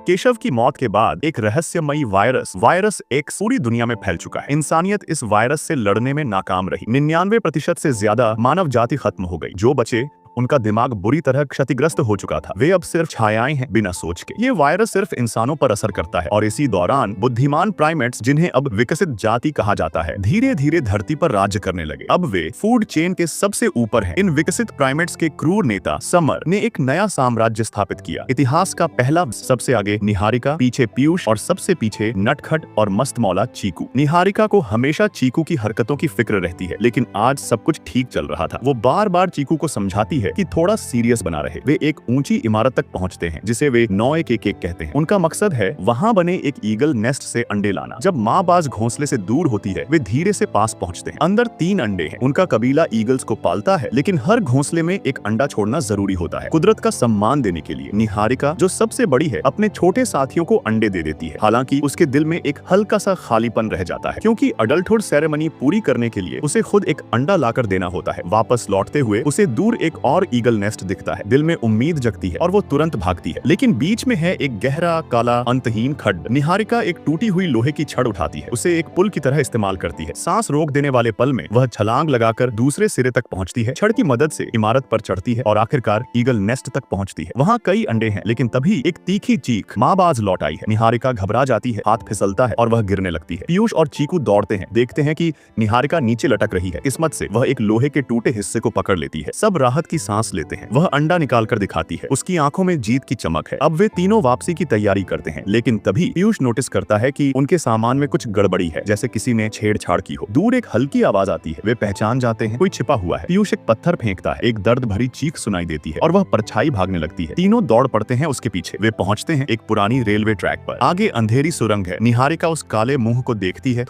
केशव की मौत के बाद एक रहस्यमयी वायरस एक्स पूरी दुनिया में फैल चुका है। इंसानियत इस वायरस से लड़ने में नाकाम रही। 99% से ज्यादा मानव जाति खत्म हो गई। जो बचे उनका दिमाग बुरी तरह क्षतिग्रस्त हो चुका था। वे अब सिर्फ छायाएं हैं बिना सोच के। ये वायरस सिर्फ इंसानों पर असर करता है और इसी दौरान बुद्धिमान प्राइमेट्स, जिन्हें अब विकसित जाति कहा जाता है, धीरे धीरे धरती पर राज्य करने लगे। अब वे फूड चेन के सबसे ऊपर हैं। इन विकसित प्राइमेट्स के क्रूर नेता समर ने एक नया साम्राज्य स्थापित किया। इतिहास का पहला सबसे आगे निहारिका, पीछे पीयूष और सबसे पीछे नटखट और मस्त मौला चीकू। निहारिका को हमेशा चीकू की हरकतों की फिक्र रहती है, लेकिन आज सब कुछ ठीक चल रहा था। वो बार बार चीकू को समझाती है कि थोड़ा सीरियस बना रहे। वे एक ऊंची इमारत तक पहुंचते हैं जिसे वे 9-1-1 कहते हैं। उनका मकसद है वहां बने एक ईगल नेस्ट से अंडे लाना। जब माँ बाज घोंसले से दूर होती है, वे धीरे से पास पहुंचते हैं। अंदर 3 अंडे हैं। उनका कबीला ईगल्स को पालता है, लेकिन हर घोंसले में एक अंडा छोड़ना जरूरी होता है। कुदरत का सम्मान देने के लिए निहारिका, जो सबसे बड़ी है, अपने छोटे साथियों को अंडे दे देती है। हालांकि उसके दिल में एक हल्का सा खालीपन रह जाता है, क्योंकि अडल्टहुड सेरेमनी पूरी करने के लिए उसे खुद एक अंडा लाकर देना होता है। वापस लौटते हुए उसे दूर एक और ईगल नेस्ट दिखता है। दिल में उम्मीद जगती है और वो तुरंत भागती है, लेकिन बीच में है एक गहरा काला अंतहीन खड्ड। निहारिका एक टूटी हुई लोहे की छड़ उठाती है, उसे एक पुल की तरह इस्तेमाल करती है। सांस रोक देने वाले पल में वह छलांग लगाकर दूसरे सिरे तक पहुंचती है। छड़ की मदद से इमारत पर चढ़ती है और आखिरकार ईगल नेस्ट तक पहुंचती है। वहां कई अंडे हैं, लेकिन तभी एक तीखी चीख, माँ बाज लौट आई है। निहारिका घबरा जाती है, हाथ फिसलता है और वह गिरने लगती है। पीयूष और चीकू दौड़ते हैं, देखते हैं कि निहारिका नीचे लटक रही है। किस्मत से वह एक लोहे के टूटे हिस्से को पकड़ लेती है। सब राहत की सांस लेते हैं। वह अंडा निकाल कर दिखाती है। उसकी आंखों में जीत की चमक है। अब वे तीनों वापसी की तैयारी करते हैं, लेकिन तभी पीयूष नोटिस करता है कि उनके सामान में कुछ गड़बड़ी है, जैसे किसी ने छेड़छाड़ की हो। दूर एक हल्की आवाज आती है। वे पहचान जाते हैं, कोई छिपा हुआ है। पीयूष एक पत्थर फेंकता है। एक दर्द भरी चीख सुनाई देती है और वह परछाई भागने लगती है। तीनों दौड़ पड़ते हैं उसके पीछे। वे पहुंचते हैं एक पुरानी रेलवे ट्रैक पर। आगे अंधेरी सुरंग है। निहारिका उस काले मुंह को देखती है।